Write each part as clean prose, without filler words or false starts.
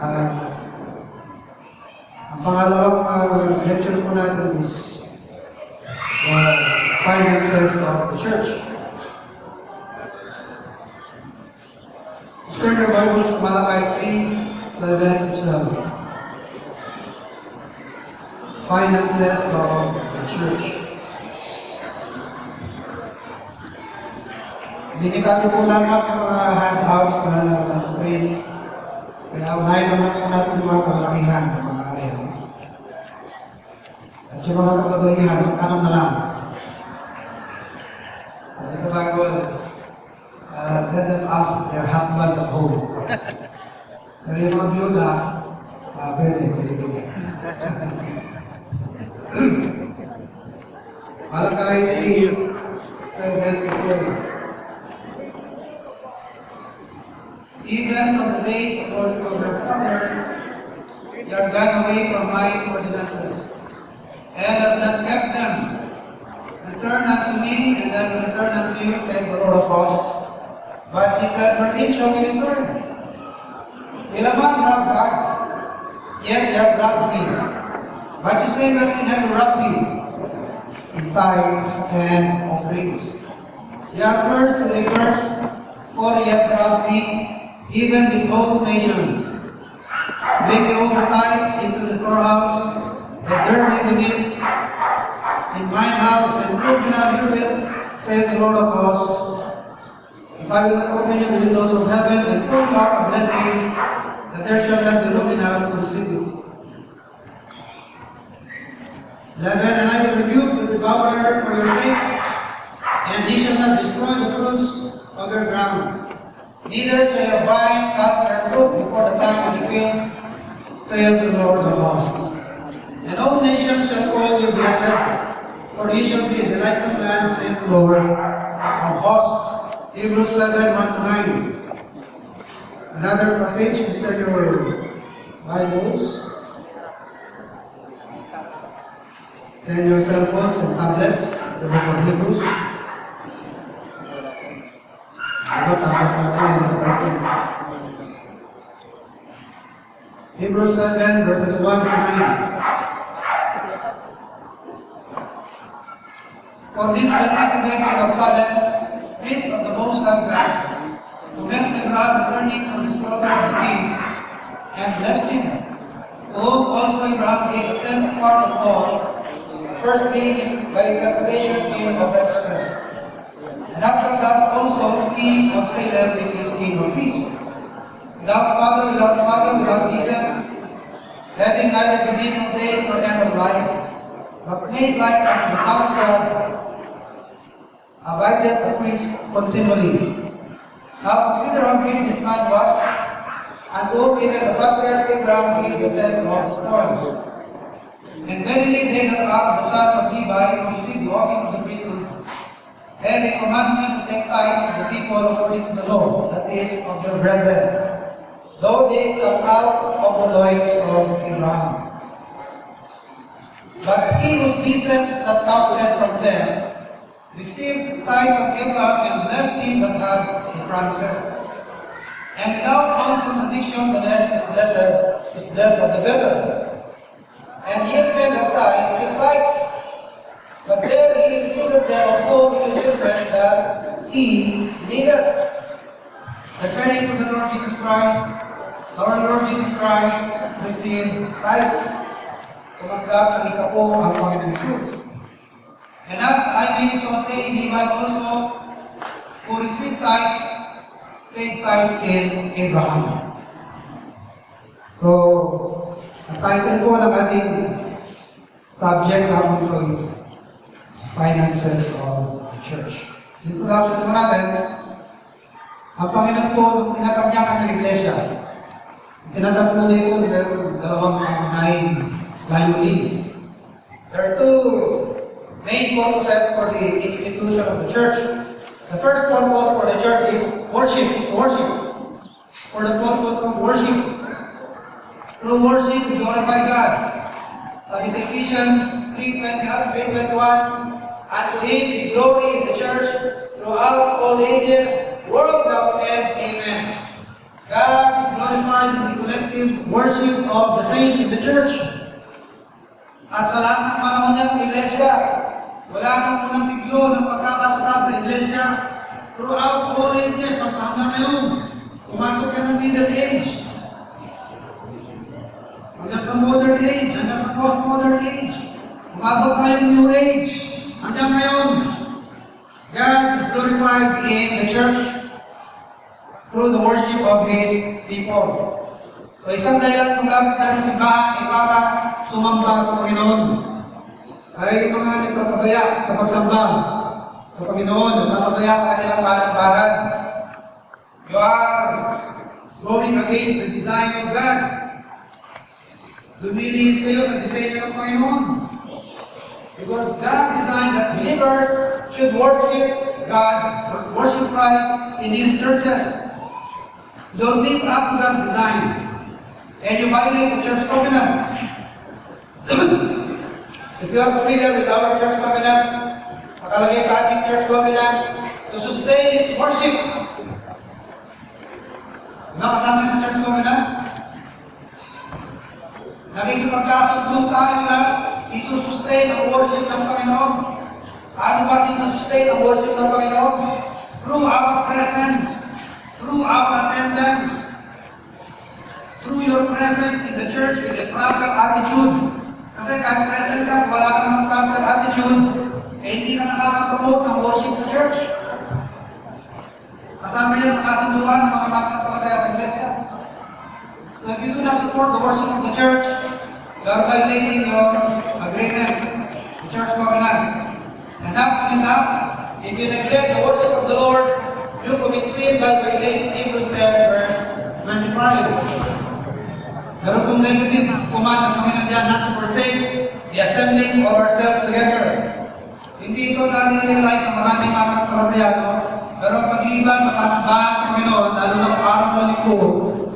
Ah, ang pangalawang lecture po natin is the finances of the church. Let's turn your Bibles to Malachi 3:7-12. Finances of the church. Limitado po lamang yung mga handouts na print. Kaya unahin naman po natin yung mga kamalakihan, mga area. At yung mga kababaihan, magtanong na lang. Sabi sa Bible, let them ask their husbands at home. Pero yung mga byuda, pwede. Malachi 3:7-12. Even from the days of your fathers, you are gone away from my ordinances, and have not kept them. Return unto me, and I will return unto you, said the Lord of hosts. But he said, wherein shall we return? Ilaman have God, yet you have robbed me. But you say, wherein have you robbed me? In tithes and offerings. Ye are cursed with a curse, for ye have robbed me, even this whole nation. Bring ye all the tithes into the storehouse, that there may be meat in mine house, and prove me now herewith, saith the Lord of hosts, if I will open you the windows of heaven, and pour you out a blessing, that there shall not be room enough to receive it. 11. And I will rebuke the devourer for your sakes, and he shall not destroy the fruits of your ground. Neither shall your vine cast her fruit before the time of the field, saith the Lord of hosts. And all nations shall call you blessed, for ye shall be the delightsome land, saith the Lord of hosts. Hebrews 7:1-9. Another passage, Mr. Your Bibles, and your cell phones and tablets, the book of Hebrews. Hebrews 7:1-9. For this Melchizedek king of Salem, priest of the Most High God, who met Abraham returning from the slaughter of the kings, and blessed him, to whom also Abraham gave a tenth part of all, first being by reputation king of righteousness. And after that also king of Salem, which is king of peace, without father, without mother, without descent, having neither beginning of days nor end of life, but made like unto the Son of God, abideth a priest continually. Now consider how great this man was, and whom even the patriarch Abraham gave the tenth of the spoils. And verily they that are the sons of Levi who received the office of the priesthood, have a commandment to take tithes of the people according to the law, that is, of their brethren, though they come out of the loins of Abraham. But he whose descent is not counted from them received tithes of Abraham, and blessed him that had the promises. And without all contradiction, the less is blessed of the better. And he paid the tithes in tithes, but there he received them of whom it is written that he needed. Referring to the Lord Jesus Christ, our Lord Jesus Christ received tithes. Tumanggap ng ikapo ang Panginoon Jesus. And as I may so say, Levi also, who received tithes, paid tithes in Abraham. So, ang title po ng ating subject sa ating ito is Finances of the Church. Introduction po natin, ang Panginoon po tinatamyakan ng Iglesia. Tinatatulay ko meron dalawang pangunahing layunin. There are two main purposes for the institution of the church. The first purpose for the church is worship. For the purpose of worship. Through worship, we glorify God. Sabi sa Ephesians 3:21, unto Him be glory in the church throughout all ages, world without end. Amen. God is glorified in the collective primitive worship of the saints in the church. At sa lahat ng panahon niya ng iglesia, wala nang unang siglo ng pagkakatatag sa iglesia. Throughout all ages, hanggang ngayon, pumasok ka ng middle age. Hanggang sa modern age, hanggang sa post-modern age. Umabot tayo ng new age. Hanggang ngayon, God is glorified in the church through the worship of His people. So isang dahilan kung bakit tayo ng simbahan ay para sumamba sa Panginoon. Ay mga nagpapabaya sa pagsamba sa Panginoon, nagpapabaya sa kanilang panambahan. You are going against the design of God. Lumilihis kayo sa disenyo ng Panginoon. Because God designed that believers should worship God, worship Christ in His churches. Don't live up to God's design. And you violate the church covenant. If you are familiar with our church covenant, nakalagay sa ating church covenant, to sustain its worship. Nakasama sa church covenant? Nakikipagkasundo tayo na isusustain ang worship ng Panginoon. Paano ba sinusustain ang worship ng Panginoon? Through our presence, through our attendance, through your presence in the church with a proper attitude. Kasi kahit present ka, wala ka namang proper attitude, eh hindi ka nakaka-promote ng worship sa church. Kasama yan sa kasunduan ng mga matanampalataya sa iglesia. So if you do not support the worship of the church, you are violating your agreement, the church covenant. And not only that, if you neglect the worship of the Lord, you commit sin by violating Hebrews 10 verse 25. Meron pong negative command ng Panginoon diyan, not to forsake the assembling of ourselves together. Hindi ito nare-realize sa maraming mananampalataya, no? Pero pagliban sa panambahan sa Panginoon, lalo na po araw ng linggo,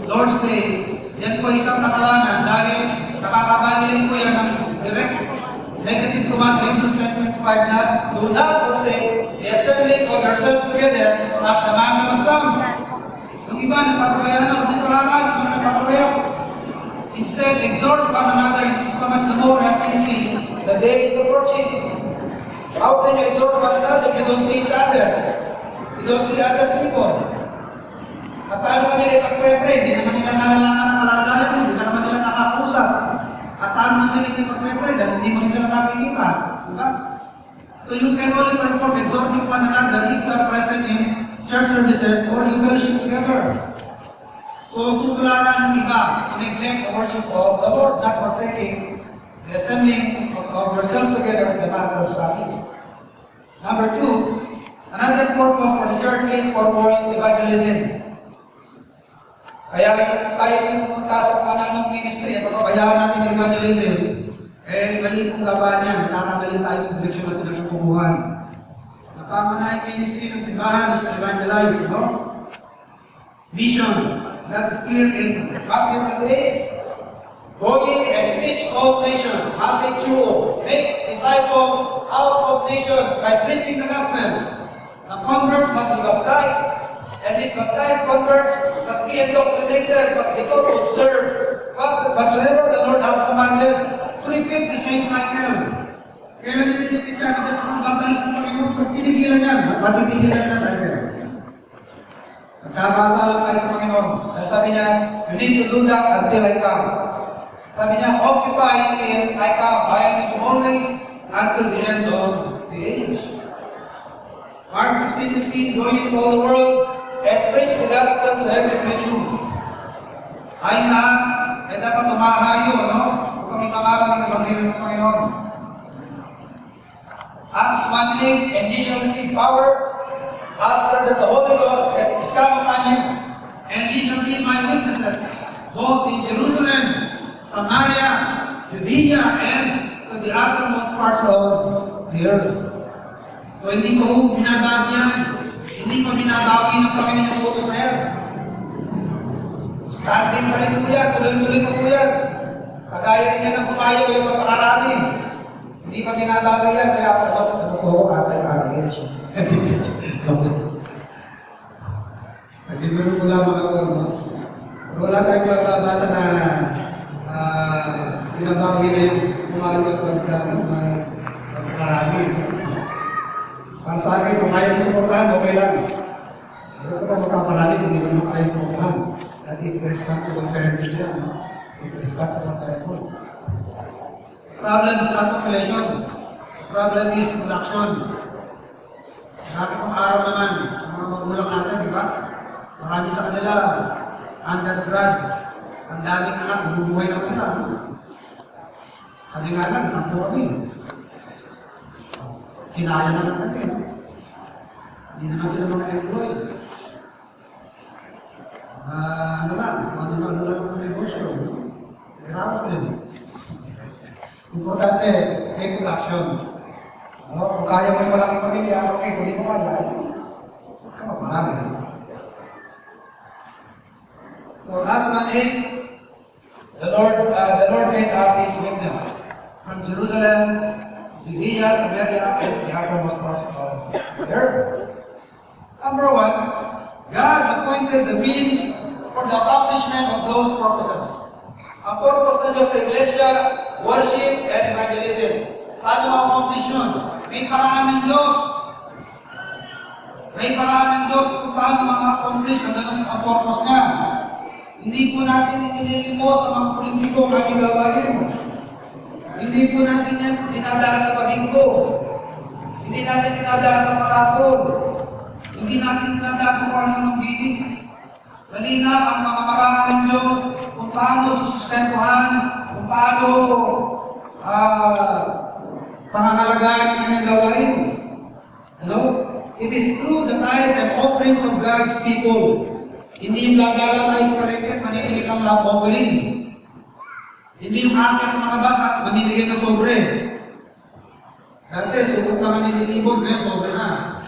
Lord's Day, yan po isang kasalanan dahil nakakabalin po yan ng direct negative command sa Hebrews 10:25 na do not forsake the assembling of yourselves together as the manner of some. Yung iba, nagpapabayaan na, hindi palaran, yung nagpapabaya. Instead, exhort one another so much the more as you see the day is approaching. How can you exhort one another if you don't see each other? You don't see other people. At paano ka nila ipag-pray? Hindi naman nila nalalaman ang kalagayan mo, hindi ka naman nila nakakausap. At paano mo sila ipag-pray? Dahil hindi mo rin sila nakikita. Diba? So you can only perform exhorting one another if you are present in church services or you fellowship together. So, tutularan ng iba to neglect the worship of the Lord, not forsaking the assembling of yourselves together as the matter of service. Number 2, another purpose for the church is for world evangelism. Kaya tayo pumunta sa pananong ministry at papabayaan natin evangelism, eh mali pong gabaan yan, nakakamali tayo ng direksyon na pinagkukuhan. Ang pamanahing ministry ng simbahan is to evangelize, no? Mission. That is clear in Matthew 28. Go ye and teach all nations. Matthew 2. Make disciples out of nations by preaching the gospel. The converts must be baptized. And these baptized converts must be indoctrinated, must be taught to observe whatsoever the Lord has commanded, to repeat the same cycle. Kailan nililipit siya kasi sa pagbabalik ng Panginoon, pag tinigilan yan, matitigilan na cycle. Nagkakasala tayo sa Panginoon. Dahil sabi niya, you need to do that until I come. Sabi niya, occupy till I come. I am with you always until the end of the age. Mark 16:15, go into all the world and preach the gospel to every creature. Ay na, eh dapat tumahayo, no? Kapag ipangaral ng Ebanghelyo ng Panginoon. Acts 1:8, and ye shall receive power after that the Holy Ghost has come upon you, and ye shall be my witnesses, both in Jerusalem, Samaria, Judea, and to the uttermost parts of the earth. So hindi po binabago yan. Hindi pa binabawi ng Panginoon yung utos na yan. Standing pa rin po yan, tuloy-tuloy pa po yan. Kagaya rin yan ang pumayo yung pagpakarami. Hindi pa binabago yan, kaya ano po ako anti-RH. Nagbibiro ko lamang ako, no? Pero wala tayong mababasa na binabawi na yung umayo at magkarami. Para sa akin, kung kaya mo suportahan, okay lang. Huwag ka pa magpaparami kung hindi mo kaya suportahan. That is irresponsible parenting yan. Irresponsible parenthood. Problem is not population. Problem is production. Bakit ang araw naman, ang mga magulang natin, di ba? Marami sa kanila, undergrad, ang daming anak, nabubuhay naman nila. Kami nga lang, isang po kami. Kinaya naman kami. Hindi naman sila mga employed. Ano lang ang negosyo. Iraos din. Importante, may production. Kung kaya mo yung malaking pamilya, okay. Kung di mo kaya, huwag ka magmarami. So, Acts 1:8, the Lord made us His witness from Jerusalem, Judea, Samaria, and the uttermost parts of the earth. Number one, God appointed the means for the accomplishment of those purposes. Ang purpose na Diyos sa Iglesia, worship and evangelism. Paano ma-accomplish yun? May paraan ng Diyos. May paraan ng Diyos kung paano ma-accomplish na ganun ang purpose niya. Hindi po natin inililimos sa mga politiko ang ating gawain. Hindi po natin yan dinadaan sa pabingko. Hindi natin dinadaan sa parakol. Hindi natin dinadaan sa kung ng giving. Malinaw ang mga paraan ng Diyos kung paano susustentuhan, kung paano pangangalagaan ang kanyang gawain. It is through the tithes and offerings of God's people. Hindi yung gagala na isparete, manibigay lang love offering. Hindi yung akit sa mga bata, manibigay na sobre. Dati, sugot lang ang nililibog, ngayon sobre na.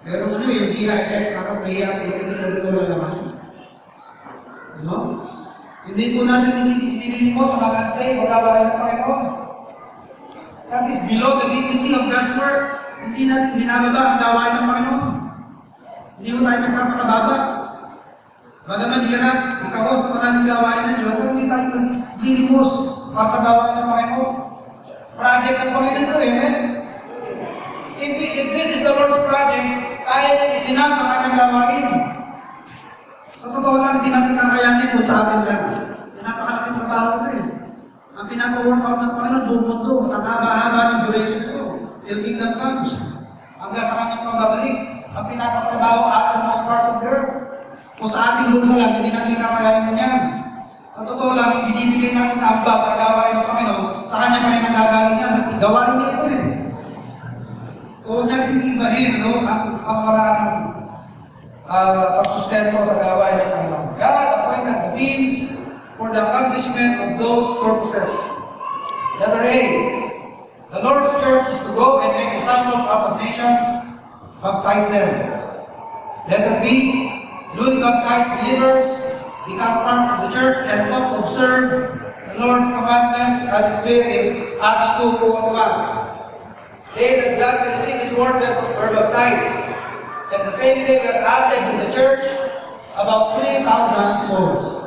Pero yung hiya effect, parang mahiya at ibigay na sobre na wala naman. Hindi po natin inilimos sa mga ansay, magawain ng Panginoon. That is below the dignity of God's word. Hindi natin binababa ang gawain ng Panginoon. Hindi ko tayo nagpapakababa. Bagaman hirap, ikaw sa maraming gawain ng Diyos, pero hindi tayo lilimos para sa gawain ng Panginoon. Project ng Panginoon ito, amen? If this is the Lord's project, kaya na ifinance ang kanyang gawain. Sa totoo lang, hindi natin kakayanin kung sa atin lang. Napakalaking trabaho ito eh. Ang pinapa-workout ng Panginoon, buong mundo, ang haba-haba ng duration ito. Till kingdom comes. Hanggang sa kanyang pambabalik. Ang pinapatrabaho uttermost parts of the earth. Kung sa ating bunsa lang, hindi natin kakayanin yan. Ang totoo lang, yung binibigay natin na ambag sa gawain ng Panginoon, sa kanya pa rin nagagaling yan. Gawain niya ito eh. So, huwag natin ibahin ang paraan ng pagsustento sa gawain ng Panginoon. God appointed the means for the accomplishment of those purposes. Letter A, the Lord's church is to go and make disciples out of nations, baptize them. Letter B, newly baptized believers become part of the church and ought to observe the Lord's commandments as is clear in Acts 2:41. They that gladly received His word were baptized, and the same day were added to the church about 3,000 souls.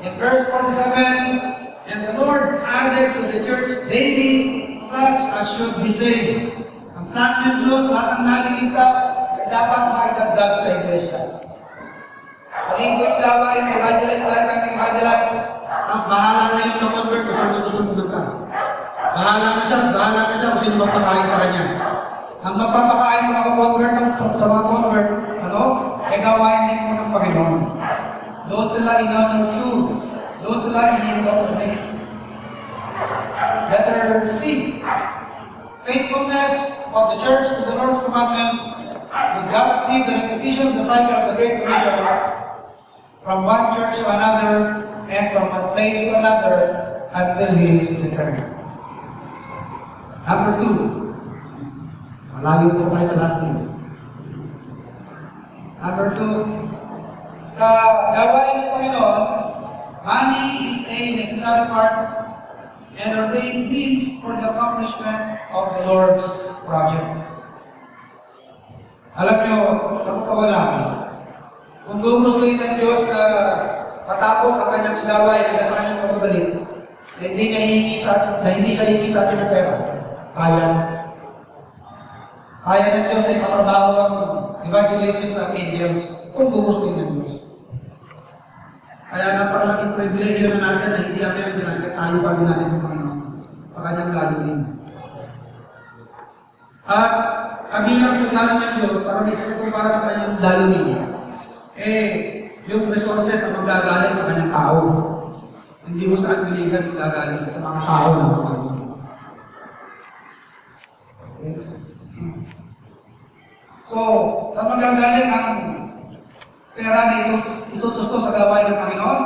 In verse 47, and the Lord added to the church daily such as should be saved. Ang plan ng Diyos, lahat ng naliligtas, ay dapat maidagdag sa iglesia. Halin ko yung gawain ng evangelist, lahat ng evangelize, tapos bahala na yung na-convert kung saan gusto pumunta. Bahala na siya kung sino magpakain sa kanya. Ang magpapakain sa mga convert, ay gawain din mo ng Panginoon. Doon sila in-honor you. Doon sila i-indoctrinate. Letter C. Faithfulness of the church to the Lord's commandments would guarantee the repetition of the cycle of the Great Commission from one church to another and from one place to another until He is returned. Number 2. Malayo po tayo sa last name. Number 2. Sa gawain ng Panginoon, money is a necessary part and ordained means for the accomplishment of the Lord's project. Alam nyo, sa totoo lang, kung gugustuhin ng Diyos na matapos ang kanyang gawain hanggang sa kanyang pagbabalik, na hindi siya hihingi sa atin ng pera. Kaya. Kaya ng Diyos ay matrabaho ang evangelism sa angels kung gugustuhin ng Diyos. Kaya napakalaking privilege na natin na hindi natin ang ginamit, tayo pa ginamit ng Panginoon sa kanyang layunin. At kabilang sa plano ng Diyos, para may sakit para ng kanyang layunin, yung resources na magagaling sa kanyang tao. Hindi ko saan biligan magagaling sa mga tao ng Panginoon. Okay? So, saan magagaling ang pera na itutusto sa gawain ng Panginoon?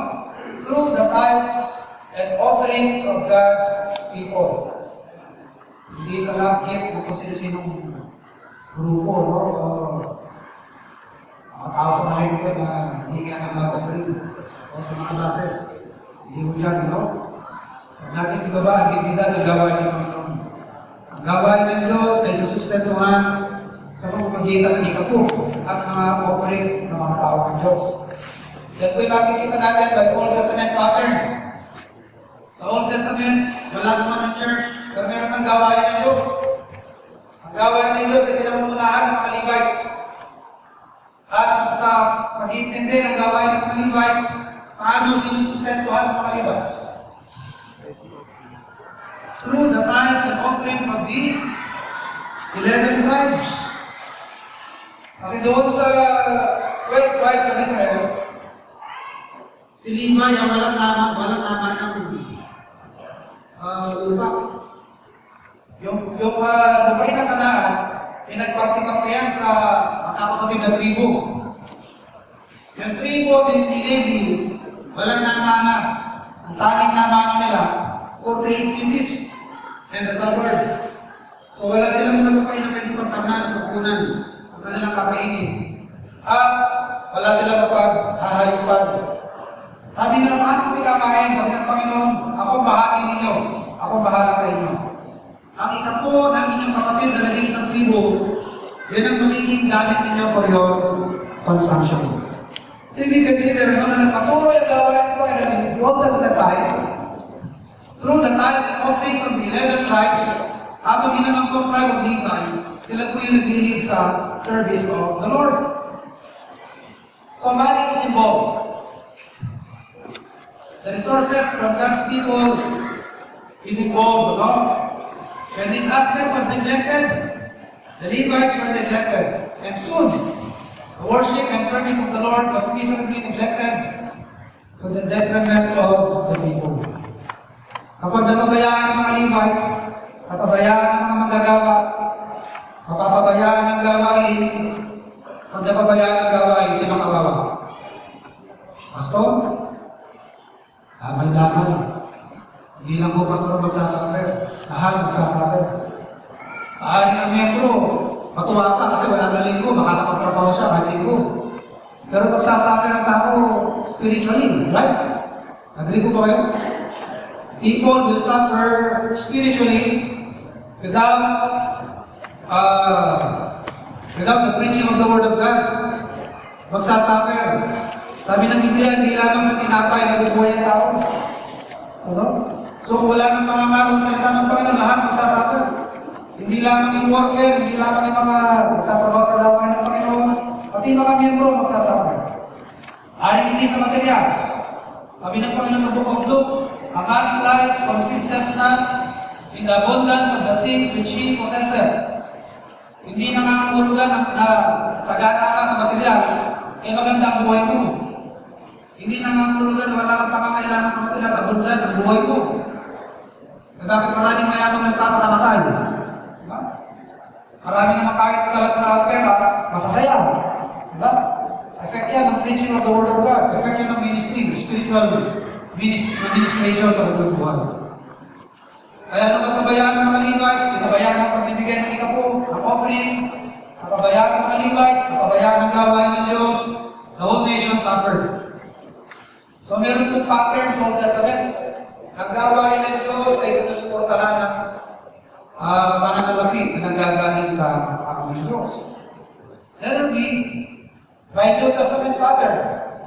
Through the tithes and offerings of God's people. Hindi sa love gift kung sino-sinong grupo, no? O mga tao sa malengke na hindi kaya ng love offering o sa mga buses. Hindi ko dyan, no? Huwag natin ibaba ang dignidad ng gawain ng Panginoon. Ang gawain ng Diyos ay susustentuhan sa pamamagitan ng ikapo at mga offerings ng mga tao ng Diyos. Yan po'y makikita natin by Old Testament pattern. Sa Old Testament, wala naman ng church, pero meron ng gawain ng Diyos. Ang gawain ng Diyos ay pinangungunahan ng mga Levites. At sa pag-iintindi ng gawain ng mga Levites, paano sinusustentuhan ng mga Levites? Through the tithe and offerings of the 11 tribes. Kasi doon sa 12 tribes of Israel, si Levi ang walang naman ng lupa. Yung lupain ng Kanaan, pinagparti-parti yan sa magkakapatid na tribo. Yung tribo ni Levi, walang namana. Ang tanging namana nila, 48 cities and the suburbs. So wala silang lupain na pwede pagtamnan ng pagkunan. Ang kanilang kakainin. At wala silang mapaghahayupan. Sabi nila, paano kami kakain? Sabi ng Panginoon, ako bahagi ninyo. Ako bahala sa inyo. Ang ikapo ng inyong kapatid na naging isang tribo, yan ang magiging gamit ninyo for your consumption. So ibig consider na nagpatuloy ang gawain ng Panginoon in the Old Testament time, through the time and offerings of the 11 tribes, habang inanangkong tribe of Levi, sila po yung nag-lead sa service of the Lord. So money is involved. The resources from God's people is involved, no? When this aspect was neglected, the Levites were neglected. And soon, the worship and service of the Lord was miserably neglected to the detriment of the people. Kapag napabayaan ng mga Levites, napabayaan ng mga manggagawa, mapapabayaan ng gawain, pag napabayaan ng gawain, sino kawawa? Pastor? Damay-damay. Hindi lang po pastor magsasuffer. Lahat magsasuffer. Maaring ang miyembro, matuwa pa kasi wala na linggo, makakapagtrabaho siya kahit linggo. Pero magsasuffer ang tao spiritually, right? Agree po ba kayo? People will suffer spiritually without the preaching of the Word of God. Magsasuffer. Sabi ng Biblia, hindi lamang sa tinapay nabubuhay ang tao. Ano? So kung wala ng mga marang salita ng Panginoon, lahat magsasuffer. Hindi lamang yung worker, hindi lamang yung mga magtatrabaho sa gawain ng Panginoon, pati mga miyembro magsasuffer. Aring hindi sa material. Sabi ng Panginoon sa Book of Luke, a man's life consistent not in the abundance of the things which he possesses. Hindi nangangahulugan na sagana ka sa material, maganda ang buhay mo. Hindi nangangahulugan na wala kang pangangailangan sa material, abundan ang buhay mo. Bakit maraming mayamang nagpapakamatay? Diba? Marami na makain sa pera, masasaya. Diba? Effect yan ng preaching of the Word of God. Effect yan ng ministry, spiritual administration sa kanilang buhay. Kaya nung napabayaan ng mga Levites, napabayaan ng pagbibigay ng ikapo, ng offering, napabayaan ng mga Levites, napabayaan ng gawain ng Diyos, the whole nation suffered. So meron pong pattern sa Old Testament. Ang gawain ng Diyos ay sinusuportahan ng pananalapi na nanggagaling sa mga tao ng Diyos. There will be, by New Testament pattern,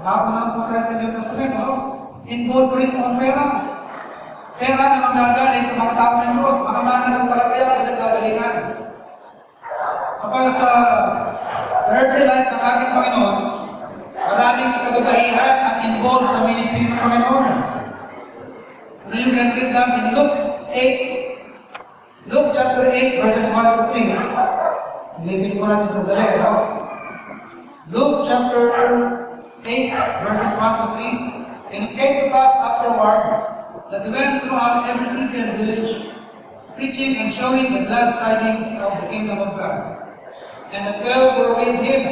Makakunan po tayo sa New Testament, no? Involved rin po ang pera. Pera na magagaling sa mga tao ng Diyos, mga mananampalataya at nagagalingan. Sa earthly life ng ating Panginoon, maraming kababaihan ang involved sa ministry ng Panginoon. Ano yung can-read lang in Luke 8, Luke chapter 8, verses 1 to 3. Silipin po natin sa dali, no? Luke chapter 8, verses 1 to 3. And it came to pass afterward that he went throughout every city and village, preaching and showing the glad tidings of the kingdom of God. And the 12 were with him,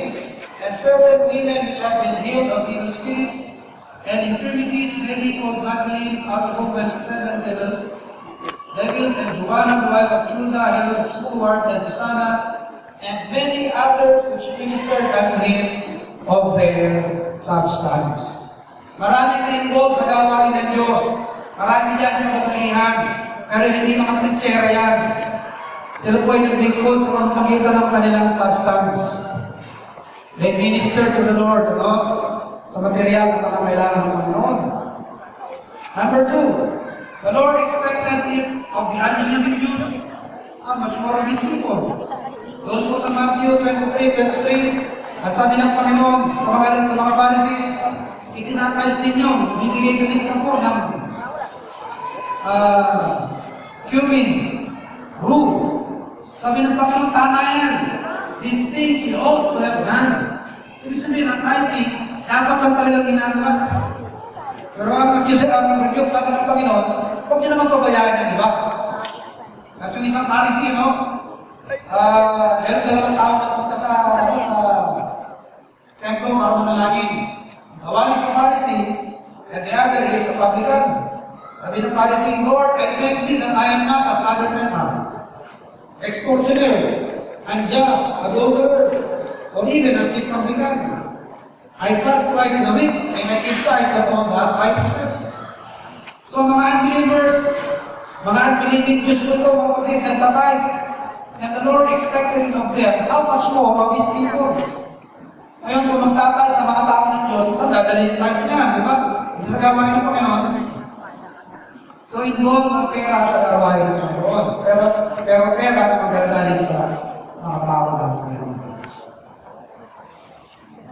and certain women which had been healed of evil spirits and infirmities, Mary called Magdalene, out of whom went 7 devils, and Joanna the wife of Chuza, Herod's steward, and Susanna, and many others which ministered unto him of their substance. Marami na involved sa gawain ng Diyos. Marami dyan yung magkaihan, pero hindi mga preachera yan. Sila po ay naglingkod sa pamamagitan ng kanilang substance. They minister to the Lord, no? Sa material na pangangailangan ng Panginoon. Number 2, the Lord expected it of the unbelieving Jews, much more of His people. Doon po sa Matthew 23, at sabi ng Panginoon sa mga Pharisees, itinatayos ninyo, bibigay ko nito po ng cumin, rue. Sabi ng Panginoon, tama yan. These things you ought to have done. Ibig sabihin, ang tithing, dapat lang talagang ginagawa. Pero ang mag-rebuke lang ng Panginoon, huwag niyo naman pabayaan yung iba. At yung isang Pharisee, no? Meron dalawang tao na punta sa templo para manalangin. One is a Pharisee, and the other is a publican. Sabi ng Pharisee, Lord, I thank thee that I am not as other men are. Extortioners, unjust, adulterers, or even as this publican. I fast twice in a week, and I give tithes of all that I possess. So mga unbelievers, mga unbelieving Jews po ito, mga kapatid, nagtatithe. And the Lord expected it of them. How much more of His people? Ngayon kung magtatithe sa mga tao ng Diyos, saan dadalhin yung tithe niya, di ba? Ito sa gawain ng Panginoon. So involved ang pera sa gawain ng Panginoon. Pero pera na magagaling sa mga tao ng Panginoon.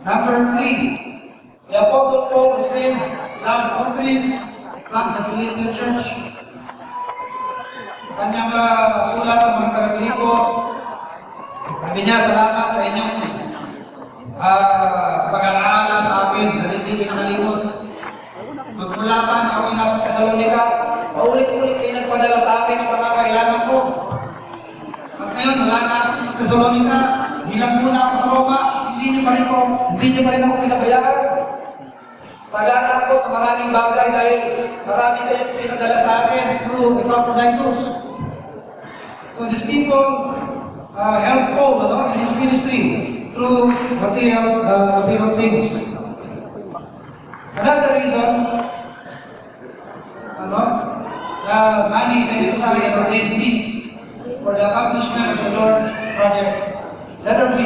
Number 3, the Apostle Paul received love offerings from the Philippian church. Kanyang sulat sa mga taga-Pilipos, sabi niya, salamat sa inyong pag-aaralan sa akin na hindi kinakalimot. Magmula pa na ako'y nasa Thessalonica, paulit-ulit kayo nagpadala sa akin ang pangangailangan ko. At ngayon, wala na ako sa Thessalonica, bilang muna ako sa Roma, hindi niyo pa rin ako pinabayaan. Sagana ako sa maraming bagay dahil marami kayong pinadala sa akin through Epaphroditus. So these people help Paul in his ministry through material things. Another reason, money is necessary and ordained means for the accomplishment of the Lord's project. Letter B,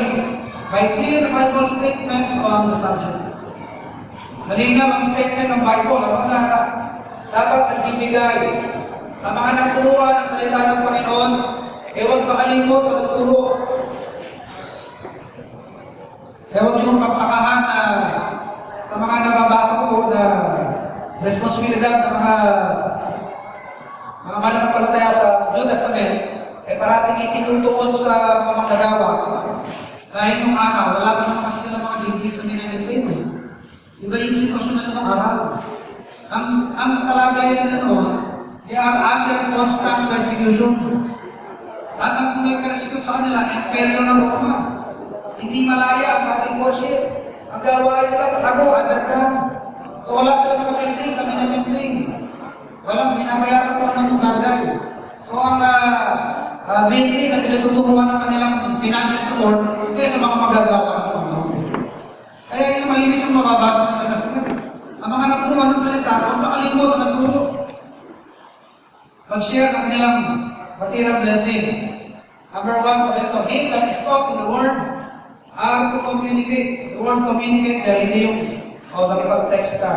by clear Bible statements on the subject. Malinaw ang statement ng Bible, na dapat nagbibigay ang mga nagturuan ng salita ng Panginoon, huwag makalimot sa nagturo. Huwag niyong magpakahan sa mga nababasa ko na responsibilidad ng mga mananampalataya sa New Testament, parating itinutuon sa mga manggagawa. Kahit nung araw, wala pa naman kasi sila mga buildings na minamaintain. Iba yung sitwasyon na ng araw. Ang kalagayan nila noon, they are under constant persecution. At ang may persecute sa kanila, imperyo ng Roma. Hindi malaya ang ating worship. Ang gawain nila, patago, underground. So wala silang mga building sa minamaintain. Walang binabayaran ko ng bagay. So ang mainly na pinagtutunguhan ng kanilang financial support kaya sa mga magagawa ng Panginoon. Kaya yung malimit yung mababasa sa New Testament. Ang mga naturuan ng salita, huwag makalimot sa nagturo. Mag-share ng kanilang material blessing. Number 1, sabi ito, him that is taught in the word are to communicate. The word communicate, there hindi yung O nakipag-text ka,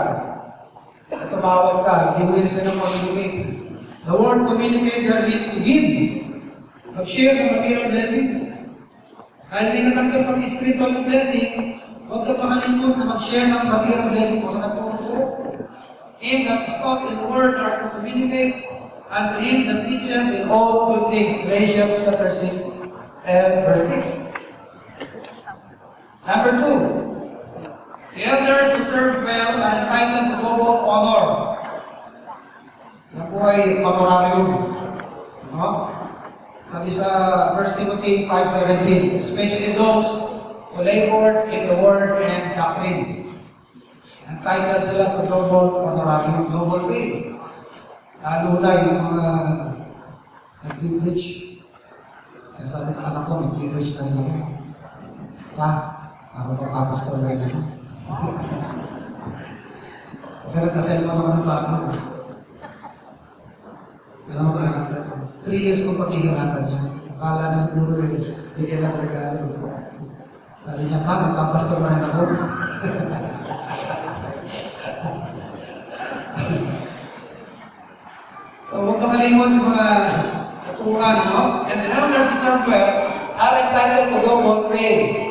o tumawag ka, hindi mo yun sila ng communicate. The word communicate there means to give. Mag-share ng material blessing. Kahit hindi natanggap ang spiritual blessing, huwag ka makalimot na mag-share ng material blessing kung saan nagturo sa'yo. Him that is taught in the word are to communicate, and to him that teacheth in all good things. Galatians chapter 6 and verse 6. Number 2, the elders who serve well are entitled to double honor. Yan po ay honorarium. No? Sabi sa 1 Timothy 5:17, especially those who labored in the word and doctrine. Entitled sila sa double honorarium, double pay. Lalo na yung mga nag-preach. Kaya sabi ng anak ko, mag-preach na rin ako. Pa, para magpapastor na rin ako. Kasi nagka-cellphone naman ng bago. Alam mo ka, anak sa 3 years kong paghihirapan niya. Akala na siguro bigyan lang regalo. Sabi niya, pa, magpapastor na rin ako. So, huwag ka malimot yung mga katuruan, no? And the elders who serve well are entitled to double pay.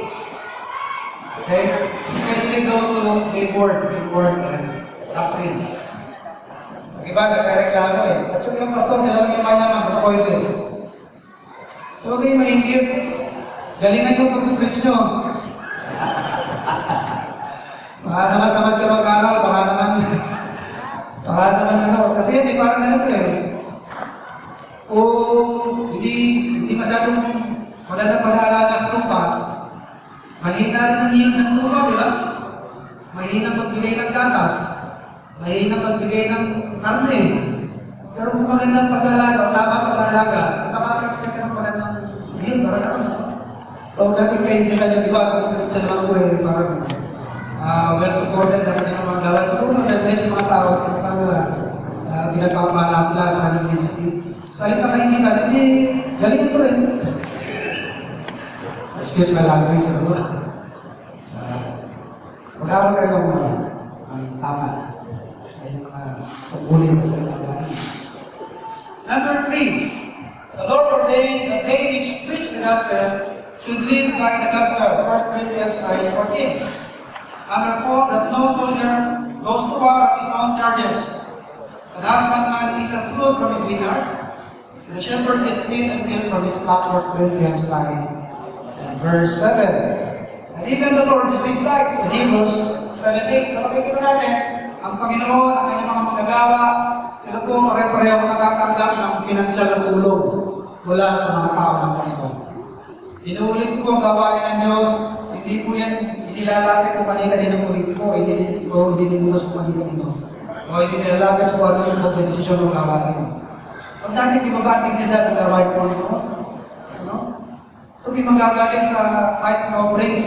Okay? Especially those who labor in word and doctrine. Ang iba, nagkareklamo eh. At yung pastor, sila lang yung mayaman, ako ito eh. So, huwag kayong mahingit. Galingan yung pag-preach nyo. Baka naman tamad ka mag-aral, baka naman ano, kasi yan eh, parang ganito eh. Kung hindi masyadong magandang pag-aalaga sa tupa, mahina rin ang yield ng tupa, di ba? Mahina magbigay ng gatas, mahina magbigay ng karne. Pero kung magandang pag-aalaga, o tama pag-aalaga, makaka-expect ka ng magandang yield, parang ano. So, dating kaintindihan yung iba, kung sa naman ko eh, parang well-supported na kanyang mga gawa. Siguro, nag-bless yung mga tao, pinagpapala sila sa kanyang ministry. Sa halip na nakikita, hindi, galingan ko rin. Excuse my language, siguro. Mag-aaral ka rin ang tama sa iyong tungkulin sa iyong gawain. Number 3, the Lord ordained that they which preach the gospel should live by the gospel. 1 Corinthians 9:14. Number 4, that no soldier goes to war at his own charges. The husbandman eateth fruit from his vineyard, and the shepherd eats meat and milk from his flock. 1 Corinthians 9 and verse 7. And even the Lord received tithes in Hebrews 7:8. So makikita natin, ang Panginoon, ang kanyang mga manggagawa, sila po pare-pareho nakatanggap ng pinansyal na tulong mula sa mga tao ng Panginoon. Inuulit ko po ang gawain ng Diyos, hindi po yan inilalapit ko kanina ng politiko, hindi niliwas ko kanina. O hindi nilalapit sa kung ano yung organisasyon ng gawain. Pag natin ibabating nila ang gawain ng Panginoon, ano? Ito may manggagaling sa tithe and offerings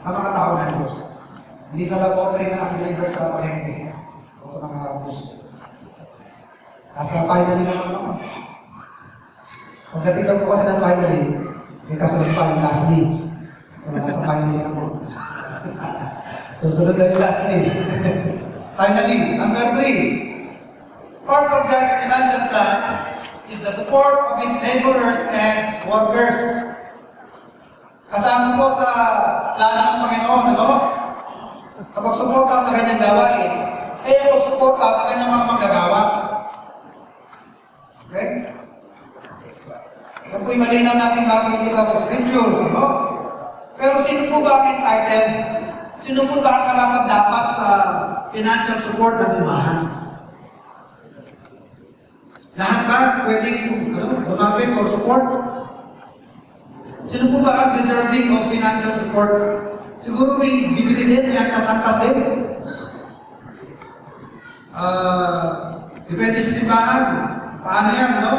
ang mga tao ng Diyos. Hindi sa love-offering na ang deliver sa palengke o sa mga bus. Nasa finally naman naman. Pagdating daw po kasi ng finally, may kasunod pa yung lastly. So, nasa finally na po. So, sunod na yung lastly. Finally, number 3. Part of God's financial plan is the support of His laborers and workers. Kasama po sa plano ng Panginoon, ano? Sa pagsuporta sa kanyang gawain, kaya pagsuporta sa kanyang mga manggagawa. Okay? Ito po'y malinaw natin makikita sa scriptures, no? Pero sino po ba ang entitled? Sino po ba ang karapat-dapat sa financial support ng simbahan? Lahat ba pwedeng lumapit for support? Sino po ba ang deserving of financial support? Siguro may bibili din, may antas-antas din. Depende sa simbahan. Paano yan, ano?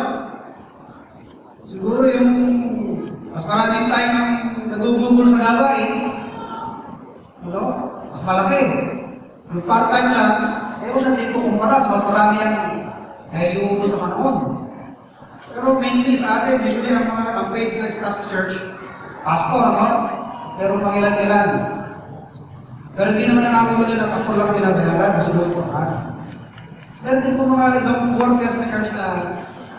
Siguro yung mas maraming time ang nagugugol sa gawain, ano? Mas malaki. Yung part-time lang, kung nandito kumpara sa mas marami ang naiuubos sa panahon. Pero mainly sa atin, usually ang paid na staff sa church, pastor, ano? Pero pangilan-ilan. Pero hindi naman nangangagulo din na pastor lang binabayaran, gusto-gustuhan. Meron din po mga ibang workers sa church na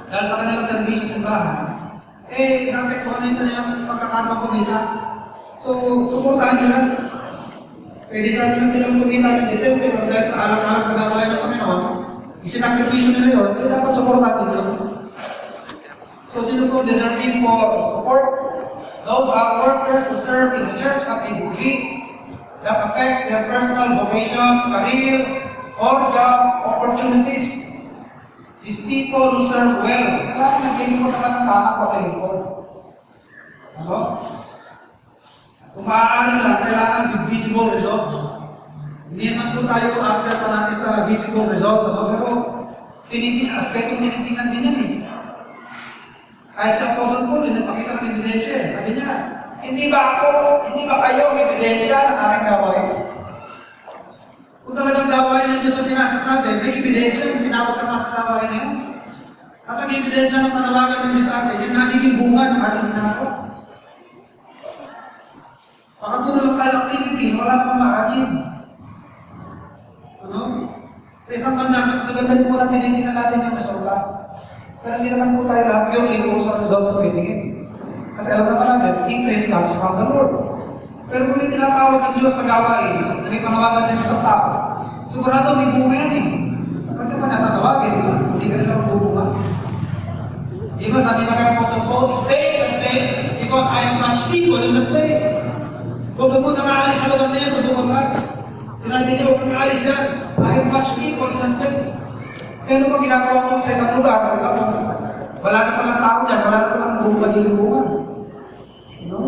dahil sa kanilang servisyo sa simbahan, naapektuhan na yung kanilang pagkakataon nila. So, suportahan nyo lang. Pwede sa atin lang silang kumita ng December dahil sa alang-alang sa gawain ng Panginoon, isinakripisyo nila yun, dapat suportahan nyo. So, sino po deserving for support? Those are workers who serve in the church at a degree that affects their personal vocation, career, or job opportunities. These people who serve well, kailangan naglilingkod naman ng tama paglilingkod. Ano? Kung maaari lang, kailangan with visible results. Hindi naman po tayo after parati sa visible results. Ano? Pero, aspektong tinitingnan din yan eh. Kahit sa Apostle Paul, nagpakita ng ebidensya. Sabi niya, hindi ba kayo ang ebidensya ng aking gawain? Kung talagang gawain ng Diyos ang pinasok natin, may ebidensya yung tinawag ka sa gawain na yun. At ang ebidensya ng panawagan ng Diyos sa atin, yung nagiging bunga ng ating ginagawa. Baka puro lang tayo activity, wala namang na-achieve. Ano? Sa isang banda, magandang po natin, tinitingnan natin yung resulta. Pero hindi naman po tayo lahat purely po sa result ng meeting. Kasi alam naman natin, increase comes from the Lord. Pero kung may tinatawag ng Diyos sa gawain, na may panawagan siya sa tao, sigurado may bunga yan eh. Ba't ka pa natatawagin? Hindi ka nila magbubunga. Di ba sabi na kaya Apostle Paul, stay in that place because I have much people in that place. Huwag ka muna maalis sa lugar na yan sa bukong Acts. Sinabi niya, huwag ka maalis dyan. I have much people in that place. Kaya ano ba ginagawa mo sa isang lugar? Wala na palang tao dyan, wala na palang magiging bunga. No?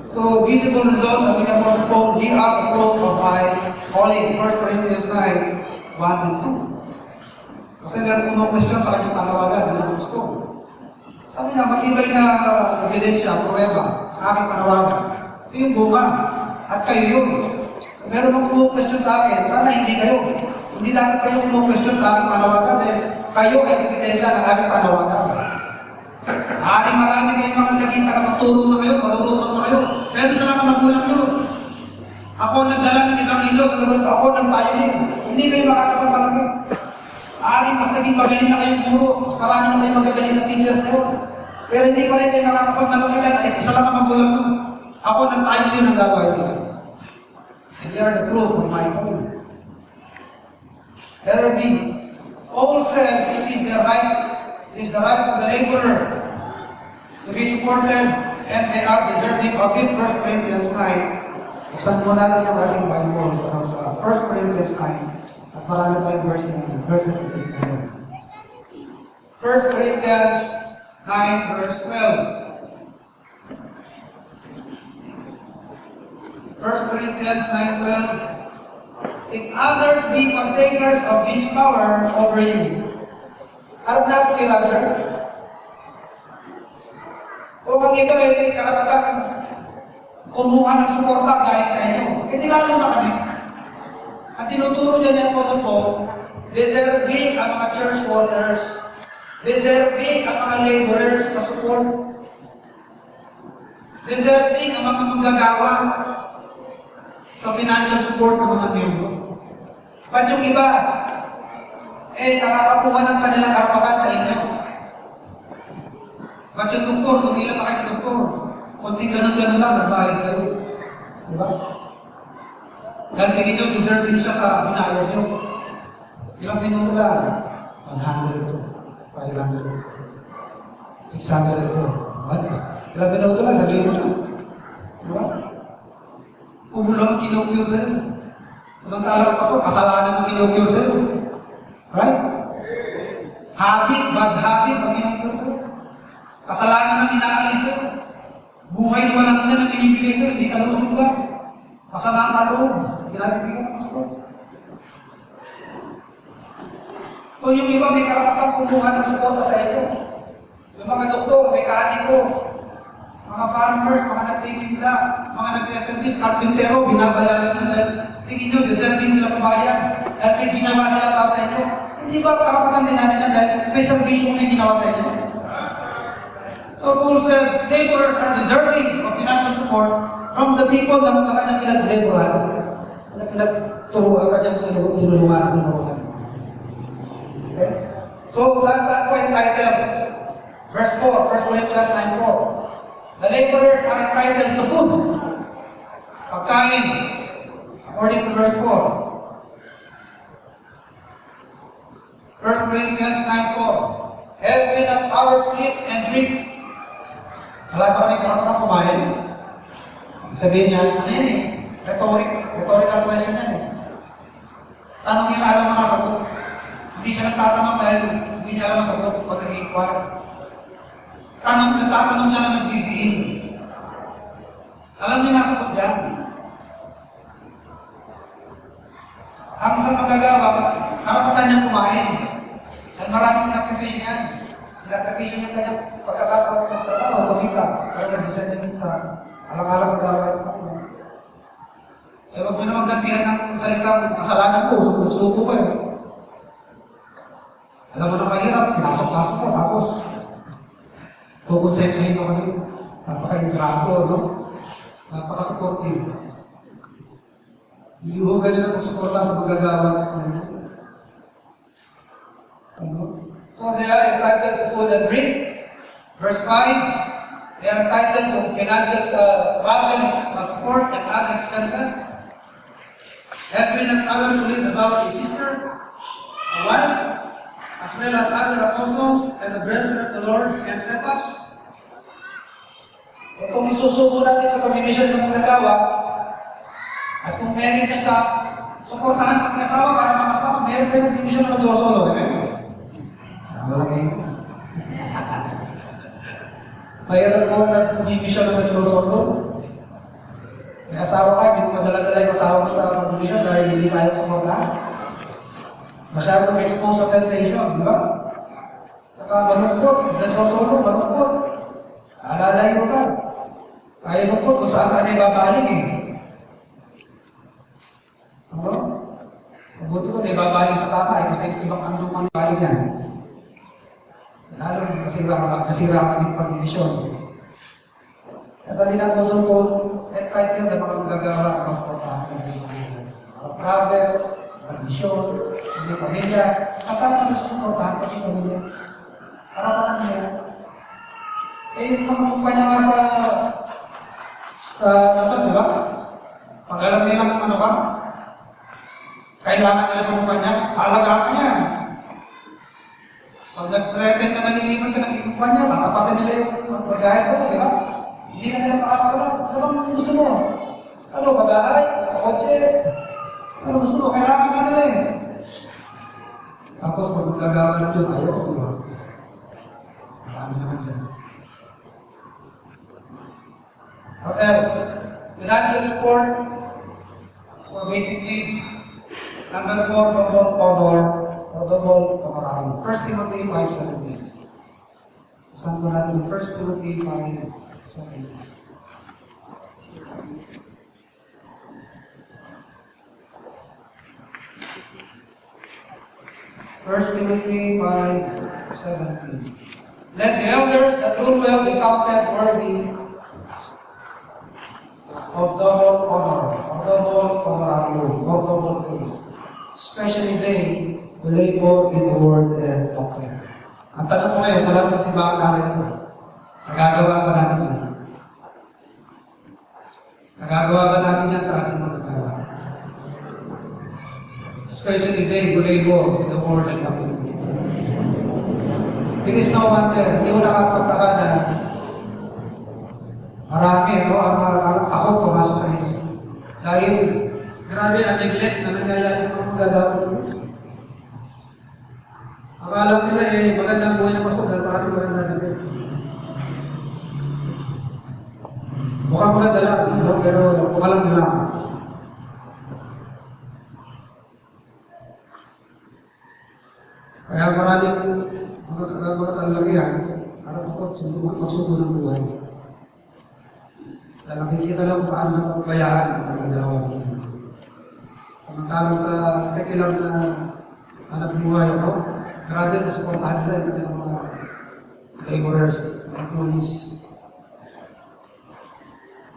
So, visible results, sabi niya Apostle Paul, ye are the proof of my calling. 1 Corinthians 9, 1 and 2. Kasi meron po mga question sa kanyang panawagan, bilang gusto. Sabi niya, matibay na ebidensya, pruweba, sa aking panawagan. Ito yung bunga. At kayo yun. Meron mga question sa akin, sana hindi kayo. Hindi dapat kayo question sa aking panawagan, kayo ay ebidensya ng aking panawagan. Maaaring marami kayong mga naging tagapagturo na kayo, marurunong na kayo. Pero sa mga magulang nyo, ako nagdala ng ibang ilo sa lugar ko, ako nagpioneer. Hindi kayo makakapagpalagay. Maaaring mas naging magaling na kayong guro, mas marami na kayong magagaling na teachers na yun. Pero hindi pa rin kayo makakapagpalagay lang, isa lang ang magulang nyo. Ako nagpioneer ng gawain nyo. And they are the proof of my calling. Letter B. Paul said it is the right of the laborer to be supported and they are deserving of it. 1 Corinthians 9. Buksan mo natin yung ating Bible sa 1 Corinthians 9 at marami tayong verses na pinagpalit. 1 Corinthians 9 verse 12. 1 Corinthians 9:12. If others be partakers of this power over you, are not we rather? Kung ang iba ay may karapatang kumuha ng suporta galing sa inyo, hindi lalo na kami. Ang tinuturo niya ni Apostle Paul, deserving ang mga church workers, deserving ang mga laborers sa support, deserving ang mga manggagawa sa financial support ng mga miyembro. Ba't yung iba, nakakakuha ng kanilang karapatan sa inyo? Ba't yung doktor, tumila pa kayo sa doktor? Kunting ganun-ganun lang, nagbayad kayo. Diba? Dahil tingin nyo, deserving siya sa binayad nyo. Ilang minuto lang? 100 to, 500 to, 600 to. Ilang minuto lang, sa libo lang. Diba? Umulang ang kinukyo sa'yo. Samantala ka pastor, kasalanan ang kinukyo sa'yo. Right? Habit, bad habit ang kinukyo sa'yo. Kasalanan ang inaalis sa'yo. Buhay na walang na pinibigay sa'yo, hindi ka lusog ka. Masama ang kaloob. Pinabibigay ka, pastor. Kung yung iba may karapatang kumuha ng suporta sa inyo. Yung mga doktor, mekaniko, mga farmers, mga nagtitinda, mga nagseservice, karpintero, binabayaran nyo dahil tingin nyo, deserving sila sa bayan. Dahil may ginawa sila para sa inyo. Hindi ba karapatan din namin yan dahil may servisyo may ginawa sa inyo? So Paul said, laborers are deserving of financial support from the people na kanyang pinag-laboran. Kanyang tinulungan. Okay? So, saan po entitled? Verse 4, 1 Corinthians 9:4. The laborers are entitled to food. Pagkain. According to verse 4. 1 Corinthians 9:4. Have we not power to eat and drink? Wala pa kami karapatan kumain. Sabihin niya, ano yan eh? Rhetorical question yan eh. Tanong niya alam ang sagot. Hindi siya nagtatanong dahil hindi niya alam ang sagot pag nag-i-inquire. Nagtatanong siya na nagdidiin. Alam niya na sagot dyan. Ang isang magagawa, karapatan niyang kumain. Dahil maraming sinakripisyo niyan. Sinakripisyo niya kanyang pagkakataon ng trabaho, kumita. Pero nag-design niya kita. Alang-alang sa gawain ng Panginoon. Eh, wag mo naman gantihan ng salitang kasalanan ko, suko ko eh. Alam mo na mahirap, pinasok-pasok ko, tapos kukonsensuhin mo kami. Napaka-ingrato, no? Napaka-supportive. Hindi ko ganyan ang pagsuporta sa magagawa. Ano? So they are entitled to food and drink. Verse 5, they are entitled to financial travel support and other expenses. Have we not power to live without a sister, a wife, as well as other apostles and the brethren of the Lord and Cephas? Eh kung isusuko natin sa pag-mission sa manggagawa, at kung meron ka sa suportahan ng asawa para makasama, meron kayo ng division na nagsosolo. Wala kayo. Mayroon po nag-division na nagsosolo. May asawa ka, hindi mo madala-dala yung asawa mo sa pag-division dahil hindi tayo suportahan. Masyadong expose sa temptation, di ba? Saka malungkot, nagsosolo, malungkot. Alalayo ka. Tayo lungkot kung saan ay babalik eh. Ano? Mabuti ko na ibabalik sa tama kasi ibang andukan na ibalik yan. Lalo nasira ang pag-imisyon. Kaya sabi ng puso ko, entitled na mga magagawa ang masuportahan sa kanilang panginoon. Mag-travel, mag-misyon, hindi pamilya, kasama sa susuportahan pati pamilya. Karapatan niya. Eh, yung mga kumpanya nga sa labas, di ba? Pag alam nila kung ano ka, kailangan nila sa kumpanya, halagaan ka yan. Pag nag-threaten ka, naliliman ka ng kumpanya, tatapatin nila yung mag-gahit sa'yo, di ba? Hindi ka nila makakawala. Ano bang gusto mo? Ano, pag-aalay? Kotse? Ano gusto mo? Kailangan ka nila eh. Tapos pag magagawa na doon, ayaw ko diba? Marami naman yan. What else? Financial support for basic needs. Number 4, double honor or double honorarium. 1 Timothy 5:17. Saan po natin 1 Timothy 5:17. 1 Timothy 5:17. Let the elders that rule well be counted worthy of double honor, of double honorarium, of double pay, especially they who labor in the word and doctrine. Ang tanong ko ngayon sa lahat ng simbahan natin ito, nagagawa ba natin yan? Nagagawa ba natin yan sa ating magagawa? Especially they who labor in the word and doctrine. It is no wonder, hindi ko nakapagtaka na marami, no, ang takot pumasok sa ministry. Dahil grabe ang neglect na nangyayari sa mga magagawa ng Diyos. Akala nila magandang buhay na pastor dahil parati maganda din. Mukhang maganda lang, no? Pero kung alam nila. Kaya maraming mga kalalakihan, harap ako, magsuko ng buhay. Dahil nakikita lang paano na pagbayaan ang magagawa. Samantalang sa secular na hanap buhay, no? Grabe ang suportahan nila yung kanilang mga laborers, employees.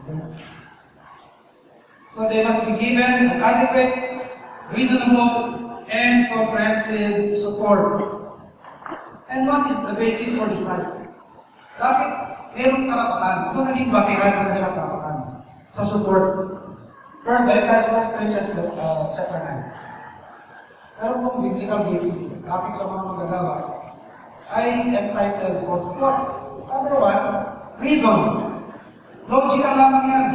Okay. So they must be given adequate, reasonable, and comprehensive support. And what is the basis for this right? Bakit merong karapatan? Ano naging basihan ng kanilang karapatan sa support? First, balik tayo sa 1 Corinthians chapter 9. Meron pong biblical basis. Bakit ang mga manggagawa ay entitled for support? Number 1, reason. Logical lamang yan.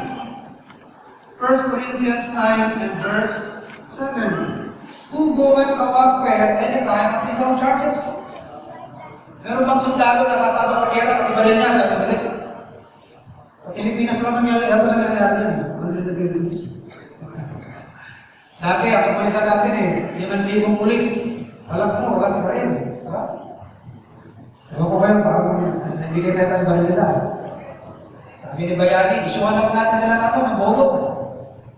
1 Corinthians 9 and verse 7. Who goeth to warfare anytime at his own charges? Meron bang sundalo na sasabak sa gera pati baril niya? Sabi balik. Sa Pilipinas lang nangyayari yan. Under the Philippines. Dati, ako pulisan natin 5,000 pulis. Walang baril. Diba? Ewan ko kayo, parang nabigay na tayo baril nila. Sabi ni Bayani, isyuhan lang natin sila nato ng bodo.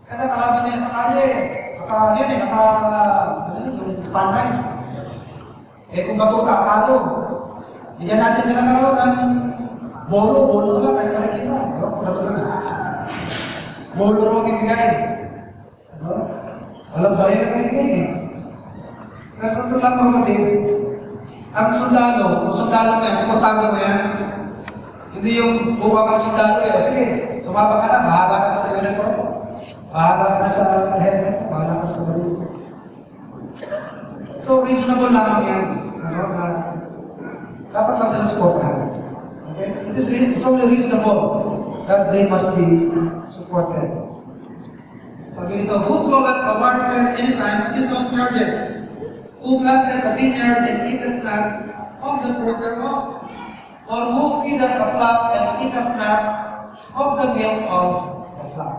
Kasi kalaban nila sa kalye. Yung fan knife. Kung batuta, talo. Bigyan natin sila ng bolo na lang kasi nakikita. Ewan ko na ito lang. Bolo rin ang ibigay. Walang baril na ibigay Pero sa ito lang mga kapatid, ang sundalo mo yan, suportado mo yan, hindi yung buka ka ng sundalo sige, sumaba ka na, bahala ka na sa uniform mo. Bahala ka na sa helmet mo, bahala ka na sa baril. So, reasonable lamang yan. Na dapat lang sila supportahan. Okay? It's only reasonable that they must be supported. Sabi nito, who goeth a warfare anytime at his own charges? Who planted a vineyard and eateth not of the fruit thereof? Or who feedeth a flock and eateth not of the milk of the flock?